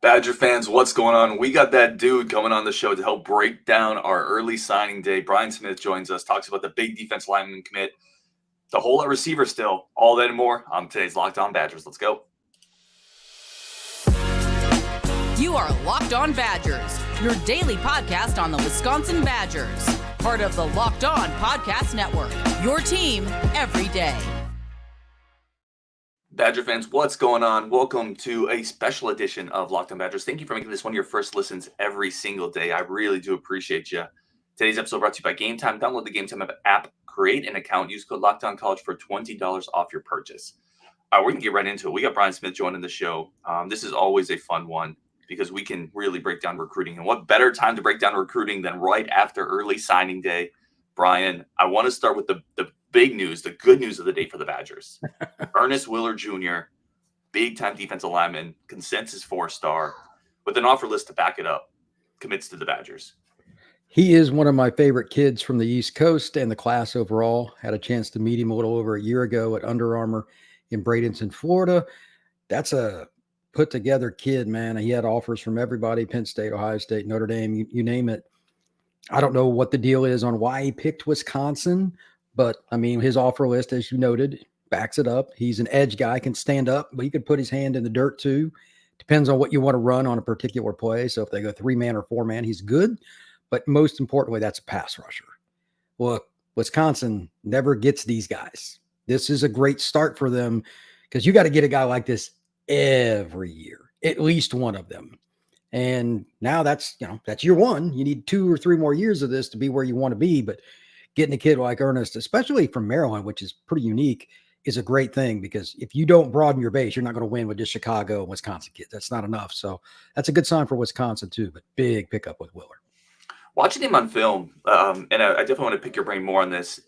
Badger fans, what's going on? We got that dude coming on the show to help break down our early signing day. Brian Smith joins us, talks about the big defense lineman commit, the whole at receiver still, all that and more on today's Locked On Badgers. Let's go. You are Locked On Badgers, your daily podcast on the Wisconsin Badgers. Part of the Locked On Podcast Network, your team every day. Badger fans, what's going on? Welcome to a special edition of Locked On Badgers. Thank you for making this one of your first listens every single day. I really do appreciate you. Today's episode brought to you by Game Time. Download the Game Time app, create an account, use code LOCKEDONCollege for $20 off your purchase. We're going to get right into it. We got Brian Smith joining the show. This is always a fun one because we can really break down recruiting. And what better time to break down recruiting than right after early signing day? Brian, I want to start with the big news, the good news of the day for the Badgers. Ernest Willer Jr., big-time defensive lineman, consensus 4-star, with an offer list to back it up, commits to the Badgers. He is one of my favorite kids from the East Coast and the class overall. Had a chance to meet him a little over a year ago at Under Armour in Bradenton, Florida. That's a put-together kid, man. He had offers from everybody, Penn State, Ohio State, Notre Dame, you name it. I don't know what the deal is on why he picked Wisconsin, but, I mean, his offer list, as you noted, backs it up. He's an edge guy, can stand up, but he could put his hand in the dirt too. Depends on what you want to run on a particular play. So if they go 3-man or 4-man, he's good. But most importantly, that's a pass rusher. Well, Wisconsin never gets these guys. This is a great start for them because you got to get a guy like this every year, at least one of them. And now that's year one. You need 2 or 3 more years of this to be where you want to be. But getting a kid like Ernest, especially from Maryland, which is pretty unique, is a great thing because if you don't broaden your base, you're not going to win with just Chicago and Wisconsin kids. That's not enough. So that's a good sign for Wisconsin too, but big pickup with Willor. Watching him on film, and I definitely want to pick your brain more on this.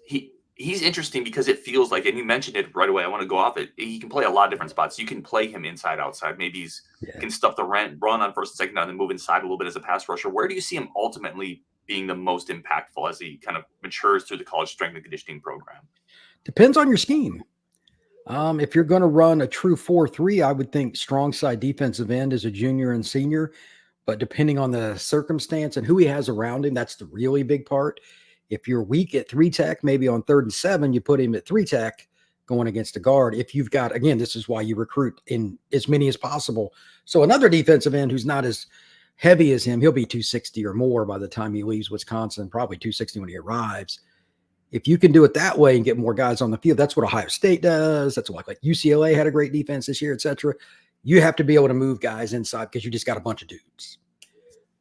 He's interesting because it feels like, and you mentioned it right away, I want to go off it. He can play a lot of different spots. You can play him inside, outside. Maybe can stuff the run on first and second down and then move inside a little bit as a pass rusher. Where do you see him ultimately being the most impactful as he kind of matures through the college strength and conditioning program? Depends on your scheme. If you're going to run a true 4-3, I would think strong side defensive end as a junior and senior. But depending on the circumstance and who he has around him, that's the really big part. If you're weak at 3-tech, maybe on 3rd and 7, you put him at 3-tech going against a guard. If you've got, again, this is why you recruit in as many as possible. So another defensive end who's not as heavy as him, he'll be 260 or more by the time he leaves Wisconsin, probably 260 when he arrives. If you can do it that way and get more guys on the field, that's what Ohio State does. That's what like UCLA had a great defense this year, et cetera. You have to be able to move guys inside because you just got a bunch of dudes.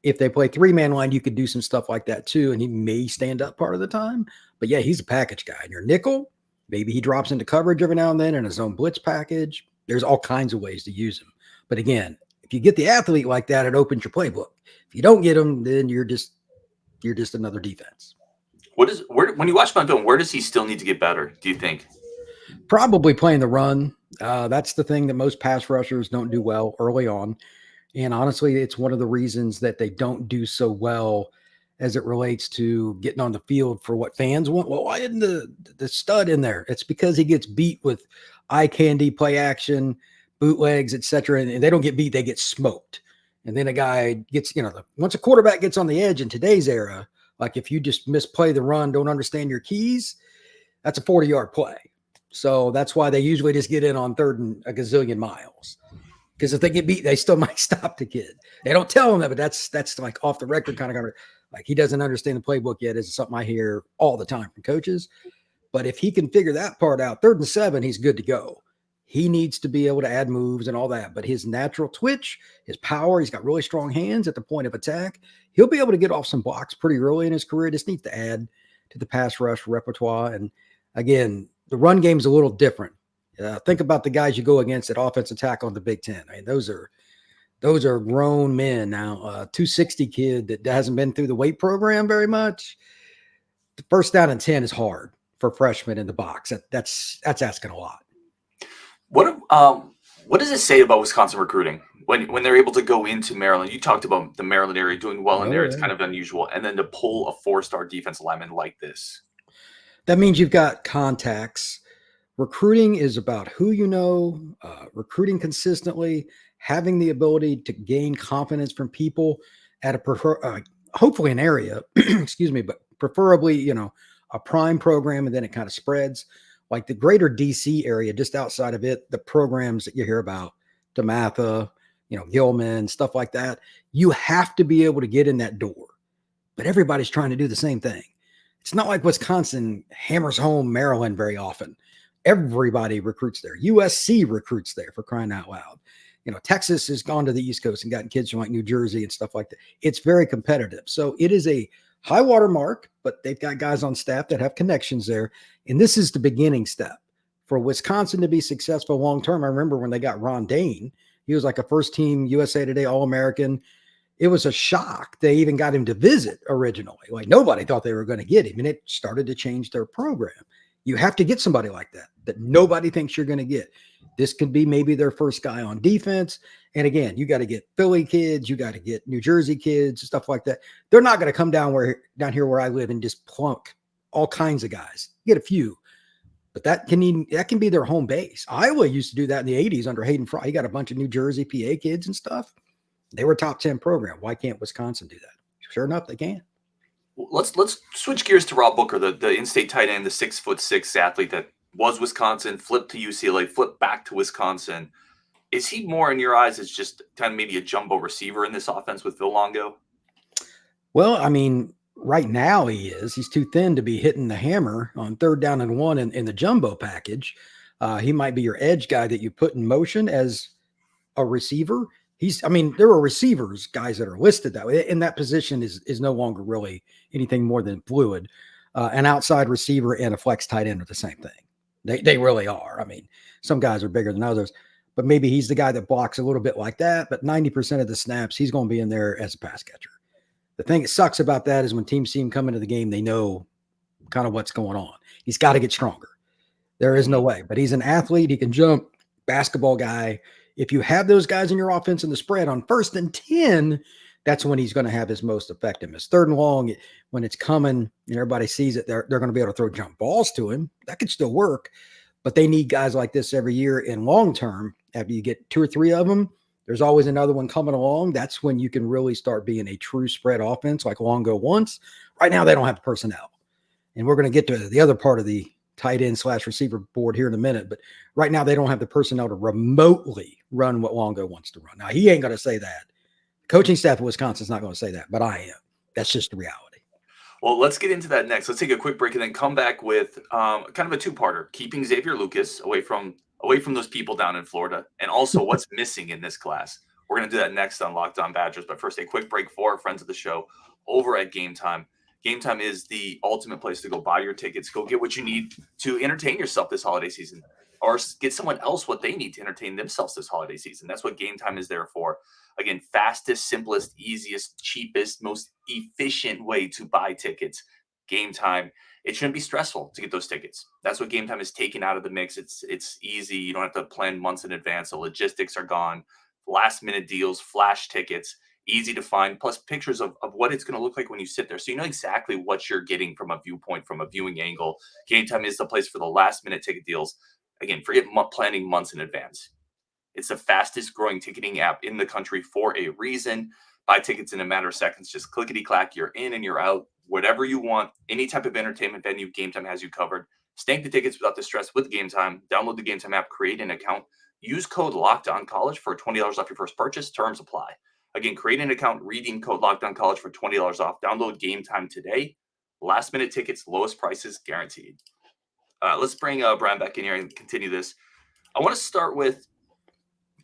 If they play 3-man line, you could do some stuff like that too, and he may stand up part of the time. But yeah, he's a package guy. And your nickel, maybe he drops into coverage every now and then in his own blitz package. There's all kinds of ways to use him. But again, if you get the athlete like that, it opens your playbook. If you don't get him, then you're just another defense. When you watch him on film, where does he still need to get better, do you think? Probably playing the run. That's the thing that most pass rushers don't do well early on. And honestly, it's one of the reasons that they don't do so well as it relates to getting on the field for what fans want. Well, why isn't the stud in there? It's because he gets beat with eye candy, play action, bootlegs, et cetera. And they don't get beat, they get smoked. And then a guy gets, once a quarterback gets on the edge in today's era, like if you just misplay the run, don't understand your keys, that's a 40-yard play. So that's why they usually just get in on 3rd and a gazillion miles. Because if they get beat, they still might stop the kid. They don't tell him that, but that's like off the record kind of like he doesn't understand the playbook yet. Is something I hear all the time from coaches. But if he can figure that part out, 3rd and 7, he's good to go. He needs to be able to add moves and all that. But his natural twitch, his power, he's got really strong hands at the point of attack. He'll be able to get off some blocks pretty early in his career. Just needs to add to the pass rush repertoire. And again, the run game's a little different. Think about the guys you go against at offensive tackle in the Big Ten. I mean, those are grown men now. 260 kid that hasn't been through the weight program very much. The 1st down and 10 is hard for freshmen in the box. That's asking a lot. What does it say about Wisconsin recruiting when they're able to go into Maryland? You talked about the Maryland area doing well in there. Yeah. It's kind of unusual. And then to pull a 4-star defensive lineman like this. That means you've got contacts. Recruiting is about who you know, recruiting consistently, having the ability to gain confidence from people at a hopefully an area, excuse me, but preferably, a prime program, and then it kind of spreads. Like the greater DC area, just outside of it, the programs that you hear about, DeMatha, Gilman, stuff like that, you have to be able to get in that door. But everybody's trying to do the same thing. It's not like Wisconsin hammers home Maryland very often. Everybody recruits there. USC recruits there, for crying out loud. Texas has gone to the East Coast and gotten kids from like New Jersey and stuff like that. It's very competitive. So it is a high water mark, but they've got guys on staff that have connections there. And this is the beginning step for Wisconsin to be successful long-term. I remember when they got Ron Dane, he was like a first team USA Today All-American. It was a shock. They even got him to visit originally. Like nobody thought they were going to get him. And it started to change their program. You have to get somebody like that nobody thinks you're going to get. This could be maybe their first guy on defense. And again, you got to get Philly kids, you got to get New Jersey kids, stuff like that. They're not going to come down here where I live and just plunk all kinds of guys. Get a few, but that can be their home base. Iowa used to do that in the 80s under Hayden Fry. He got a bunch of New Jersey PA kids and stuff. They were top 10 program. Why can't Wisconsin do that? Sure enough, they can. Let's switch gears to Rob Booker, the in-state tight end, the 6'6" athlete that was Wisconsin, flipped to UCLA, flipped back to Wisconsin. Is he more in your eyes as just kind of maybe a jumbo receiver in this offense with Phil Longo? Well, I mean, right now he is. He's too thin to be hitting the hammer on 3rd down and 1 in the jumbo package. He might be your edge guy that you put in motion as a receiver. There are receivers, guys that are listed that way. And that position is no longer really anything more than fluid. An outside receiver and a flex tight end are the same thing. They really are. I mean, some guys are bigger than others, but maybe he's the guy that blocks a little bit like that. But 90% of the snaps, he's going to be in there as a pass catcher. The thing that sucks about that is when teams see him come into the game, they know kind of what's going on. He's got to get stronger. There is no way, but he's an athlete. He can jump, basketball guy. If you have those guys in your offense in the spread on 1st and 10, that's when he's going to have his most effectiveness. 3rd and long, when it's coming and everybody sees it, they're going to be able to throw jump balls to him. That could still work, but they need guys like this every year. In long term, after you get 2 or 3 of them, there's always another one coming along. That's when you can really start being a true spread offense like Longo wants. Right now, they don't have the personnel. And we're going to get to the other part of the tight end / receiver board here in a minute. But right now, they don't have the personnel to remotely run what Longo wants to run. Now, he ain't going to say that. Coaching staff of Wisconsin is not going to say that, but I am. That's just the reality. Well, let's get into that next. Let's take a quick break and then come back with kind of a 2-parter: keeping Xavier Lucas away from those people down in Florida, and also what's missing in this class. We're going to do that next on Locked On Badgers. But first, a quick break for our friends of the show over at Game Time. Game Time is the ultimate place to go buy your tickets. Go get what you need to entertain yourself this holiday season, or get someone else what they need to entertain themselves this holiday season. That's what Game Time is there for. Again, fastest, simplest, easiest, cheapest, most efficient way to buy tickets. Game Time. It shouldn't be stressful to get those tickets. That's what Game Time is taking out of the mix. It's easy. You don't have to plan months in advance. The logistics are gone. Last minute deals, flash tickets, easy to find, plus pictures of what it's going to look like when you sit there. So you know exactly what you're getting from a viewpoint, from a viewing angle. Game Time is the place for the last minute ticket deals. Again, forget planning months in advance. It's the fastest growing ticketing app in the country for a reason. Buy tickets in a matter of seconds. Just clickety-clack. You're in and you're out. Whatever you want, any type of entertainment venue, Game Time has you covered. Snag the tickets without the stress with Game Time. Download the Game Time app, create an account. Use code LOCKEDONCollege for $20 off your first purchase. Terms apply. Again, create an account, redeem code LOCKEDONCollege for $20 off. Download Game Time today. Last minute tickets, lowest prices guaranteed. Let's bring Brian back in here and continue this. I want to start with,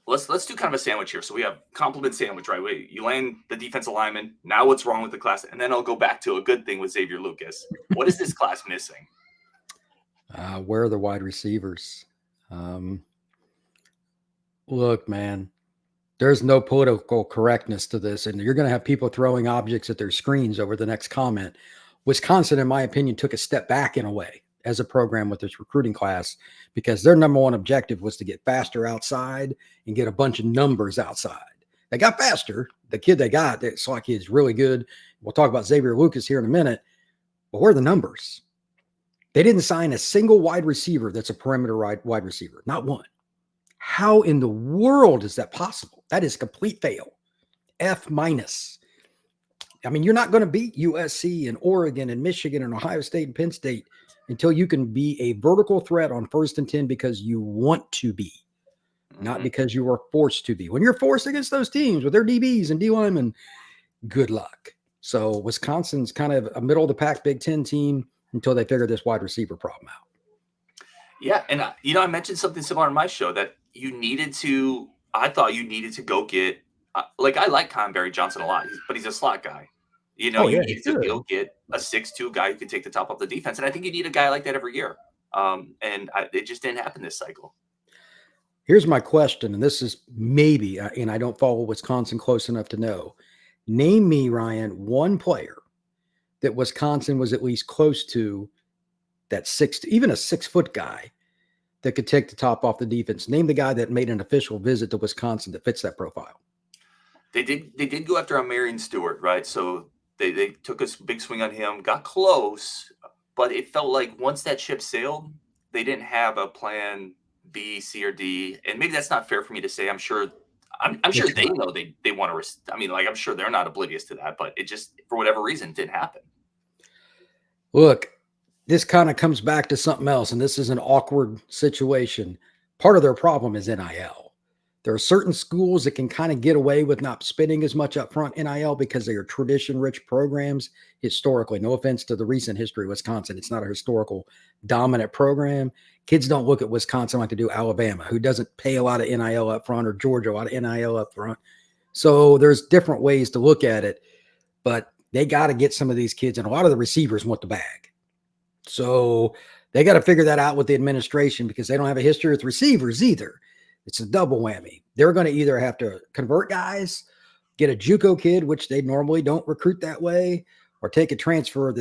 let's do kind of a sandwich here. So we have compliment sandwich, right? You land the defensive lineman. Now what's wrong with the class? And then I'll go back to a good thing with Xavier Lucas. What is this class missing? Where are the wide receivers? Look, man, there's no political correctness to this. And you're going to have people throwing objects at their screens over the next comment. Wisconsin, in my opinion, took a step back in a way as a program with this recruiting class, because their number one objective was to get faster outside and get a bunch of numbers outside. They got faster. The kid they got, that saw kid's really good. We'll talk about Xavier Lucas here in a minute, but where are the numbers? They didn't sign a single wide receiver that's a perimeter wide receiver. Not one. How in the world is that possible? That is complete fail. F minus. I mean, you're not going to beat USC and Oregon and Michigan and Ohio State and Penn State until you can be a vertical threat on 1st and 10 because you want to be, not because you were forced to be. When you're forced against those teams with their DBs and D linemen, good luck. So Wisconsin's kind of a middle of the pack Big Ten team until they figure this wide receiver problem out. Yeah, and I mentioned something similar on my show that I thought you needed to go get, I like Conberry Johnson a lot, but he's a slot guy. You need to go get a 6'2" guy who can take the top off the defense, and I think you need a guy like that every year. It just didn't happen this cycle. Here's my question, and this is maybe, and I don't follow Wisconsin close enough to know. Name me, Ryan, one player that Wisconsin was at least close to that even a 6-foot guy that could take the top off the defense. Name the guy that made an official visit to Wisconsin that fits that profile. They did go after Marion Stewart, right? So they took a big swing on him, got close, but it felt like once that ship sailed, they didn't have a plan B, C, or D. And maybe that's not fair for me to say. I'm sure they know they want to. I'm sure they're not oblivious to that, but it just, for whatever reason, didn't happen. Look, this kind of comes back to something else, and this is an awkward situation. Part of their problem is NIL. There are certain schools that can kind of get away with not spending as much upfront NIL because they are tradition-rich programs historically. No offense to the recent history of Wisconsin. It's not a historical dominant program. Kids don't look at Wisconsin like they do Alabama, who doesn't pay a lot of NIL upfront, or Georgia, a lot of NIL upfront. So there's different ways to look at it, but they got to get some of these kids, and a lot of the receivers want the bag. So they got to figure that out with the administration because they don't have a history with receivers either. It's a double whammy. They're going to either have to convert guys, get a JUCO kid, which they normally don't recruit that way, or take a transfer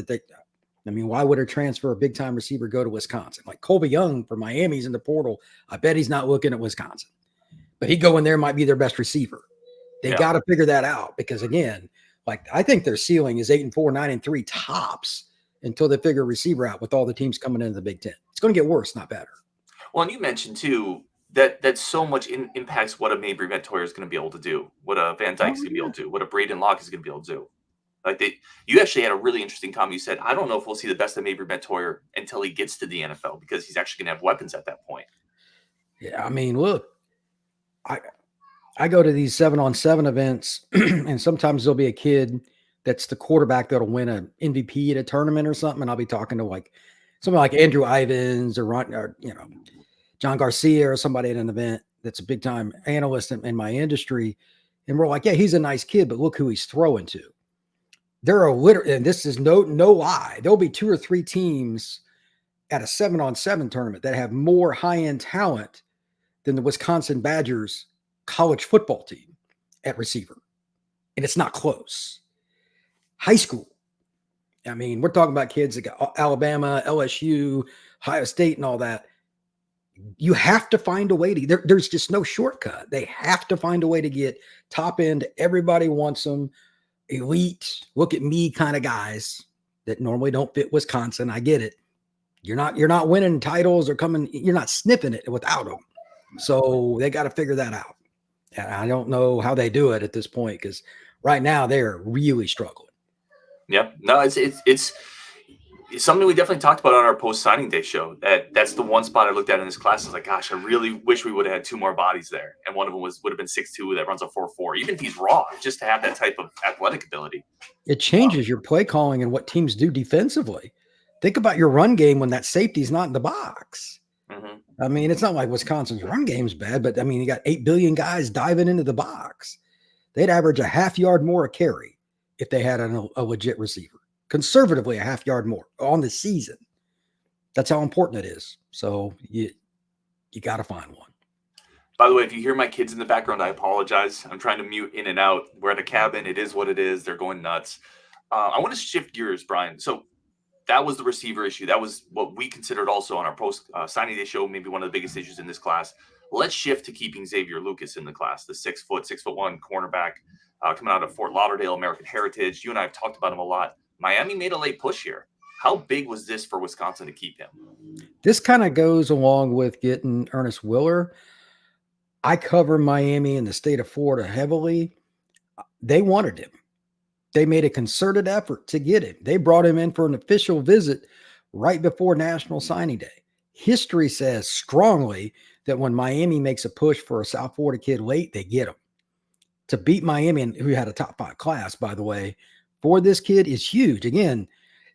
why would a big-time receiver go to Wisconsin? Like Colby Young from Miami's in the portal. I bet he's not looking at Wisconsin. But he'd go in there, might be their best receiver. They got to figure that out because, again, I think their ceiling is 8-4, 9-3 tops until they figure receiver out with all the teams coming into the Big Ten. It's going to get worse, not better. Well, and you mentioned, too, that so much impacts what a Mabry Montoya is going to be able to do, what a Van Dyke is going to be able to do, what a Braden Locke is going to be able to do. You actually had a really interesting comment. You said, I don't know if we'll see the best of Mabry Montoya until he gets to the NFL because he's actually going to have weapons at that point. Yeah, look, I go to these 7-on-7 events, and sometimes there'll be a kid that's the quarterback that'll win an MVP at a tournament or something, and I'll be talking to somebody like Andrew Ivins or John Garcia or somebody at an event that's a big time analyst in my industry. And we're like, yeah, he's a nice kid, but look who he's throwing to. There are literally, and this is no lie, there'll be 2 or 3 teams at a 7-on-7 tournament that have more high-end talent than the Wisconsin Badgers college football team at receiver. And it's not close. High school. We're talking about kids that got Alabama, LSU, Ohio State, and all that. You have to find a way to, there's just no shortcut. They have to find a way to get top end. Everybody wants them. Elite, look at me kind of guys that normally don't fit Wisconsin. I get it. You're not winning titles or you're not sniffing it without them. So they got to figure that out. And I don't know how they do it at this point because right now they're really struggling. Yep. No, it's something we definitely talked about on our post-signing day show. That's the one spot I looked at in this class. I was like, gosh, I really wish we would have had 2 more bodies there. And one of them would have been 6'2", that runs a 4.4. Even if he's raw, just to have that type of athletic ability. It changes your play calling and what teams do defensively. Think about your run game when that safety's not in the box. Mm-hmm. It's not like Wisconsin's run game's bad, but you got 8 billion guys diving into the box. They'd average a half yard more a carry if they had a legit receiver. Conservatively, a half yard more on the season. That's how important it is. So you got to find one. By the way, if you hear my kids in the background, I apologize. I'm trying to mute in and out. We're at a cabin. It is what it is. They're going nuts. I want to shift gears, Brian. So that was the receiver issue. That was what we considered also on our post-signing day show, maybe one of the biggest issues in this class. Let's shift to keeping Xavier Lucas in the class, the 6'1" cornerback coming out of Fort Lauderdale, American Heritage. You and I have talked about him a lot. Miami made a late push here. How big was this for Wisconsin to keep him? This kind of goes along with getting Ernest Willor. I cover Miami and the state of Florida heavily. They wanted him. They made a concerted effort to get him. They brought him in for an official visit right before National Signing Day. History says strongly that when Miami makes a push for a South Florida kid late, they get him. To beat Miami, and who had a top 5 class, by the way, for this kid is huge. Again,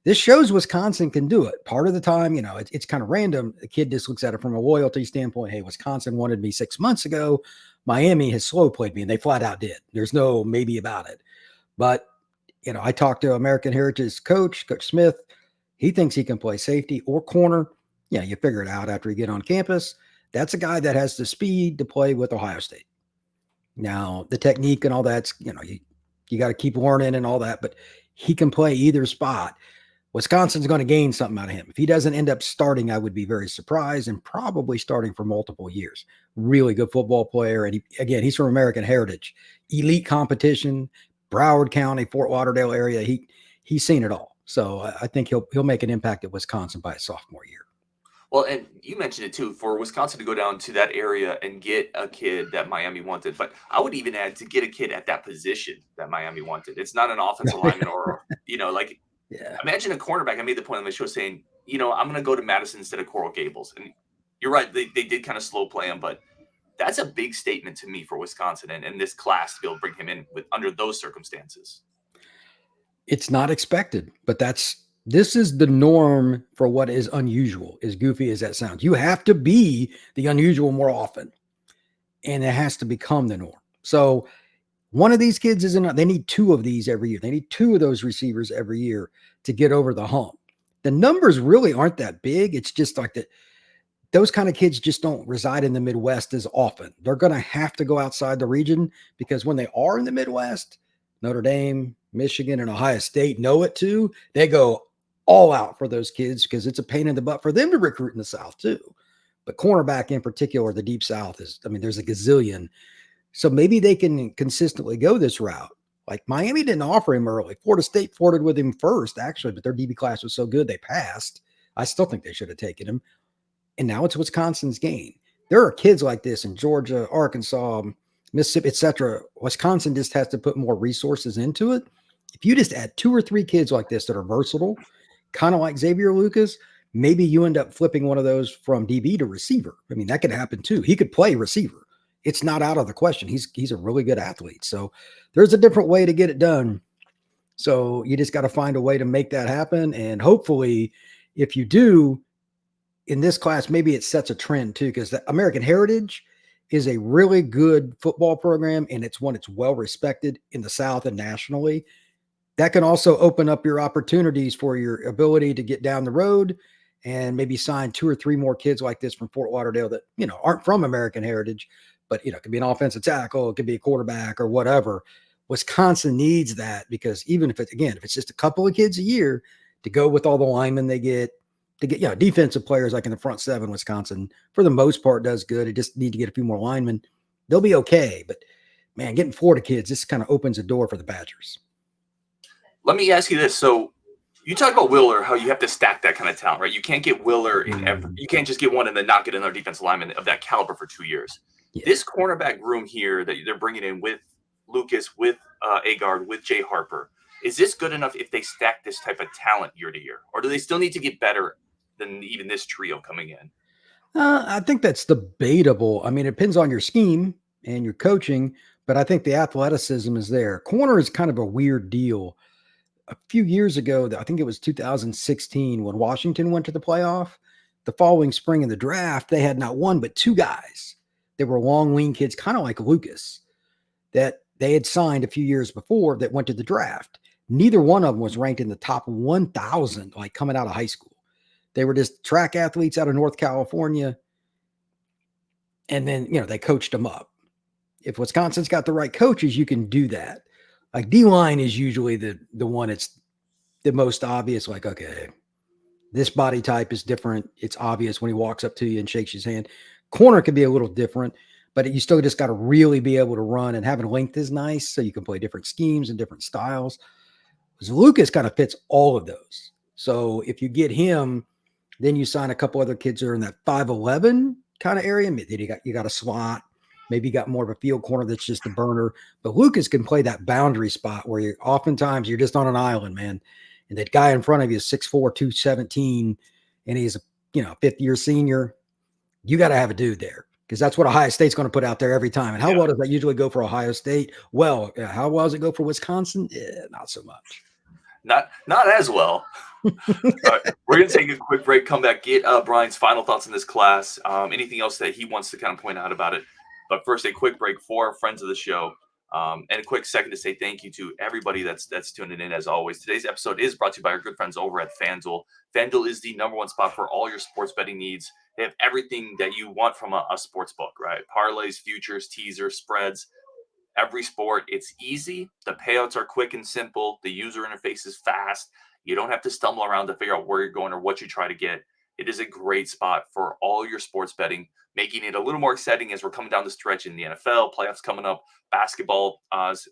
this shows Wisconsin can do it. Part of the time, it's kind of random. The kid just looks at it from a loyalty standpoint. Hey, Wisconsin wanted me 6 months ago. Miami has slow played me, and they flat out did. There's no maybe about it. But, I talked to American Heritage Coach Smith. He thinks he can play safety or corner. Yeah, you figure it out after you get on campus. That's a guy that has the speed to play with Ohio State. Now, the technique and all that's, you got to keep learning and all that, but he can play either spot. Wisconsin's going to gain something out of him. If he doesn't end up starting, I would be very surprised, and probably starting for multiple years. Really good football player. And he's from American Heritage, elite competition, Broward County, Fort Lauderdale area. He's seen it all. So I think he'll make an impact at Wisconsin by his sophomore year. Well, and you mentioned it too, for Wisconsin to go down to that area and get a kid that Miami wanted. But I would even add to get a kid at that position that Miami wanted. It's not an offensive lineman or, Yeah. Imagine a cornerback. I made the point on the show saying, I'm going to go to Madison instead of Coral Gables. And you're right. They did kind of slow play him, but that's a big statement to me for Wisconsin and this class to be able to bring him in under those circumstances. It's not expected, but this is the norm for what is unusual, as goofy as that sounds. You have to be the unusual more often, and it has to become the norm. So one of these kids isn't, they need 2 of these every year. They need 2 of those receivers every year to get over the hump. The numbers really aren't that big. It's just like that. Those kind of kids just don't reside in the Midwest as often. They're going to have to go outside the region, because when they are in the Midwest, Notre Dame, Michigan, and Ohio State know it too. They go all out for those kids because it's a pain in the butt for them to recruit in the South too. But cornerback in particular, the Deep South there's a gazillion. So maybe they can consistently go this route. Like Miami didn't offer him early. Florida State flirted with him first, actually, but their DB class was so good they passed. I still think they should have taken him. And now it's Wisconsin's gain. There are kids like this in Georgia, Arkansas, Mississippi, etc. Wisconsin just has to put more resources into it. If you just add 2 or 3 kids like this that are versatile, kind of like Xavier Lucas, maybe you end up flipping one of those from DB to receiver. I mean, that could happen too. He could play receiver. It's not out of the question. He's a really good athlete. So there's a different way to get it done. So you just got to find a way to make that happen. And hopefully, if you do in this class, maybe it sets a trend too, because the American Heritage is a really good football program, and it's one that's well respected in the South and nationally. That can also open up your opportunities for your ability to get down the road and maybe sign 2 or 3 more kids like this from Fort Lauderdale that, aren't from American Heritage, but, it could be an offensive tackle, it could be a quarterback or whatever. Wisconsin needs that, because even if it's just a couple of kids a year to go with all the linemen they get, to get, defensive players like in the front 7, Wisconsin, for the most part, does good. It just need to get a few more linemen. They'll be okay. But, man, getting Florida kids, this kind of opens a door for the Badgers. Let me ask you this. So you talk about Willor, how you have to stack that kind of talent, right? You can't get Willor you can't just get one and then not get another defensive lineman of that caliber for 2 years. Yeah. This cornerback room here that they're bringing in with Lucas, with Agard, with Jay Harper, is this good enough if they stack this type of talent year to year? Or do they still need to get better than even this trio coming in? I think that's debatable. I mean, it depends on your scheme and your coaching, but I think the athleticism is there. Corner is kind of a weird deal. A few years ago, I think it was 2016, when Washington went to the playoff, the following spring in the draft, they had not 1 but 2 guys. They were long, lean kids, kind of like Lucas, that they had signed a few years before that went to the draft. Neither one of them was ranked in the top 1,000, like coming out of high school. They were just track athletes out of North California. And then, they coached them up. If Wisconsin's got the right coaches, you can do that. Like Dilon is usually the one that's the most obvious. Like, okay, this body type is different. It's obvious when he walks up to you and shakes his hand. Corner can be a little different, but you still just got to really be able to run, and having length is nice. So you can play different schemes and different styles. Because Lucas kind of fits all of those. So if you get him, then you sign a couple other kids that are in that 5'11" kind of area. Then you got a slot. Maybe got more of a field corner that's just a burner. But Lucas can play that boundary spot where oftentimes you're just on an island, man. And that guy in front of you is 6'4", 217, and he's a fifth-year senior. You got to have a dude there because that's what Ohio State's going to put out there every time. And how well does that usually go for Ohio State? Well, how well does it go for Wisconsin? Not so much. Not as well. All right, we're going to take a quick break, come back, get Brian's final thoughts on this class, anything else that he wants to kind of point out about it. But first, a quick break for friends of the show. And a quick second to say thank you to everybody that's tuning in as always. Today's episode is brought to you by our good friends over at FanDuel. FanDuel is the #1 spot for all your sports betting needs. They have everything that you want from a sports book, right? Parlays, futures, teasers, spreads, every sport. It's easy. The payouts are quick and simple. The user interface is fast. You don't have to stumble around to figure out where you're going or what you try to get. It is a great spot for all your sports betting, making it a little more exciting as we're coming down the stretch in the NFL, playoffs coming up, basketball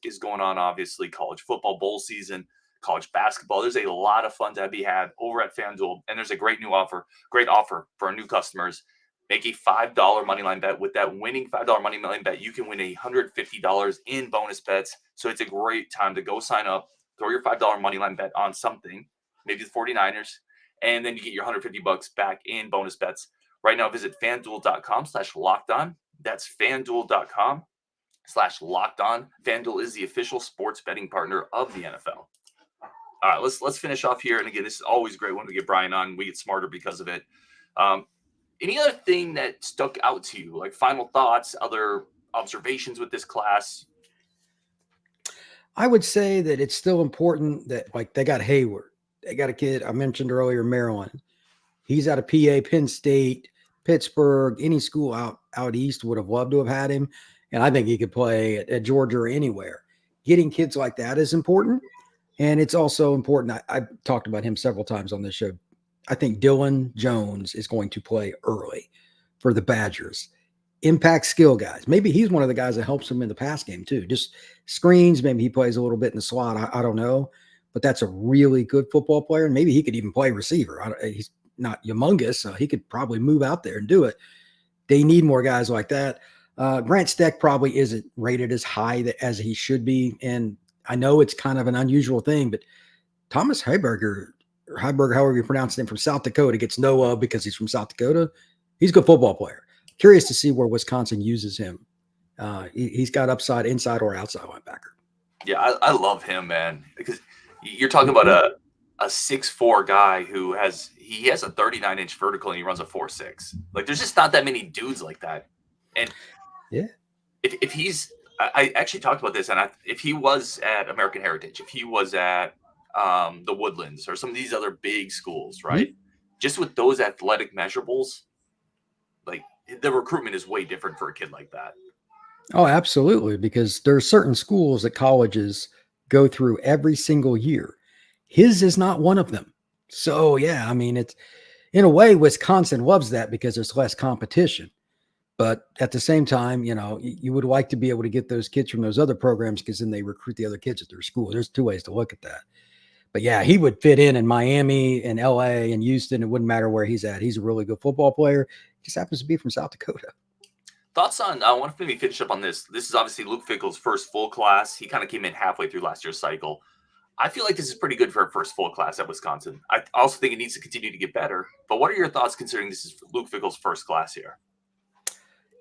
is going on, obviously, college football, bowl season, college basketball. There's a lot of fun to be had over at FanDuel, and there's a great offer for our new customers. Make a $5 moneyline bet. With that winning $5 moneyline bet, you can win $150 in bonus bets. So it's a great time to go sign up, throw your $5 moneyline bet on something, maybe the 49ers, and then you get your $150 back in bonus bets. Right now, visit FanDuel.com/lockedon. That's FanDuel.com/lockedon. FanDuel is the official sports betting partner of the NFL. All right, let's finish off here. And again, this is always great when we get Brian on. We get smarter because of it. Any other thing that stuck out to you, like final thoughts, other observations with this class? I would say that it's still important that, like, they got Heywood. They got a kid I mentioned earlier, Maryland. He's out of PA, Penn State, Pittsburgh, any school out east would have loved to have had him. And I think he could play at Georgia or anywhere. Getting kids like that is important. And it's also important. I've talked about him several times on this show. I think Dilon Jones is going to play early for the Badgers. Impact skill guys. Maybe he's one of the guys that helps them in the pass game too. Just screens. Maybe he plays a little bit in the slot. I don't know. But that's a really good football player. And maybe he could even play receiver. He's not humongous, so he could probably move out there and do it. They need more guys like that. Grant Steck probably isn't rated as high as he should be. And I know it's kind of an unusual thing, but Thomas Heiberger, however you pronounce him, from South Dakota, gets no love because he's from South Dakota. He's a good football player. Curious to see where Wisconsin uses him. He's got upside inside or outside linebacker. Yeah, I love him, man, because you're talking about a 6'4" guy who has a 39-inch vertical and he runs a 4.6. Like, there's just not that many dudes like that. And yeah, if he's, I actually talked about this, and if he was at American Heritage, if he was at the Woodlands or some of these other big schools, right? Mm-hmm. Just with those athletic measurables, like, the recruitment is way different for a kid like that. Oh, absolutely. Because there are certain schools that colleges go through every single year. His is not one of them. So yeah, I mean, it's, in a way, Wisconsin loves that because there's less competition. But at the same time, you would like to be able to get those kids from those other programs because then they recruit the other kids at their school. There's two ways to look at that. But yeah, he would fit in Miami and LA and Houston. It wouldn't matter where he's at. He's a really good football player. He just happens to be from South Dakota. Thoughts on, I want to maybe finish up on this. This is obviously Luke Fickell's first full class. He kind of came in halfway through last year's cycle. I feel like this is pretty good for a first full class at Wisconsin. I also think it needs to continue to get better. But what are your thoughts considering this is Luke Fickell's first class here?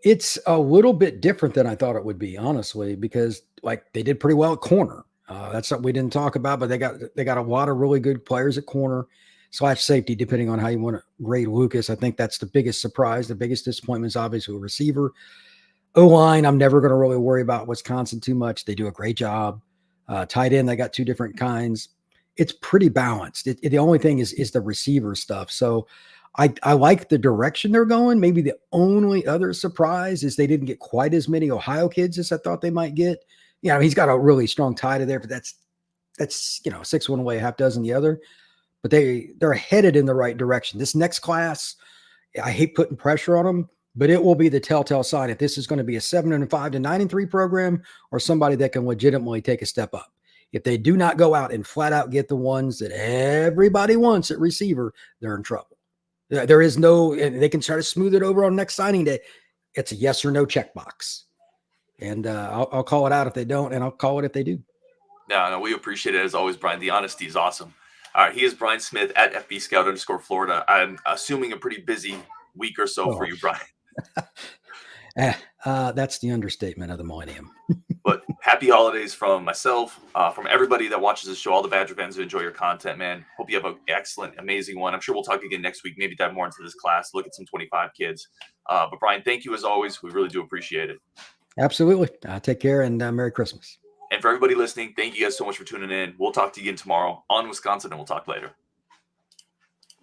It's a little bit different than I thought it would be, honestly, because like they did pretty well at corner. That's something we didn't talk about, but they got a lot of really good players at corner / safety, depending on how you want to grade Lucas. I think that's the biggest surprise. The biggest disappointment is obviously a receiver. O-line, I'm never going to really worry about Wisconsin too much. They do a great job. Tight end, they got two different kinds. It's pretty balanced. The only thing is the receiver stuff. So I like the direction they're going. Maybe the only other surprise is they didn't get quite as many Ohio kids as I thought they might get. He's got a really strong tie to there, but that's 6 one way, half dozen the other. But they're headed in the right direction. This next class, I hate putting pressure on them, but it will be the telltale sign if this is going to be a 7-5 to 9-3 program or somebody that can legitimately take a step up. If they do not go out and flat out get the ones that everybody wants at receiver, they're in trouble. There is no, and they can try to smooth it over on next signing day. It's a yes or no checkbox. And I'll call it out if they don't, and I'll call it if they do. No, we appreciate it as always, Brian. The honesty is awesome. All right, he is Brian Smith at FB Scout _Florida. I'm assuming a pretty busy week or so for you, Brian. That's the understatement of the millennium. But happy holidays from myself, from everybody that watches this show, all the Badger fans who enjoy your content, man. Hope you have an excellent, amazing one. I'm sure we'll talk again next week, maybe dive more into this class, look at some 25 kids. But Brian, thank you as always. We really do appreciate it. Absolutely. Take care and Merry Christmas. And for everybody listening, thank you guys so much for tuning in. We'll talk to you again tomorrow on Wisconsin, and we'll talk later.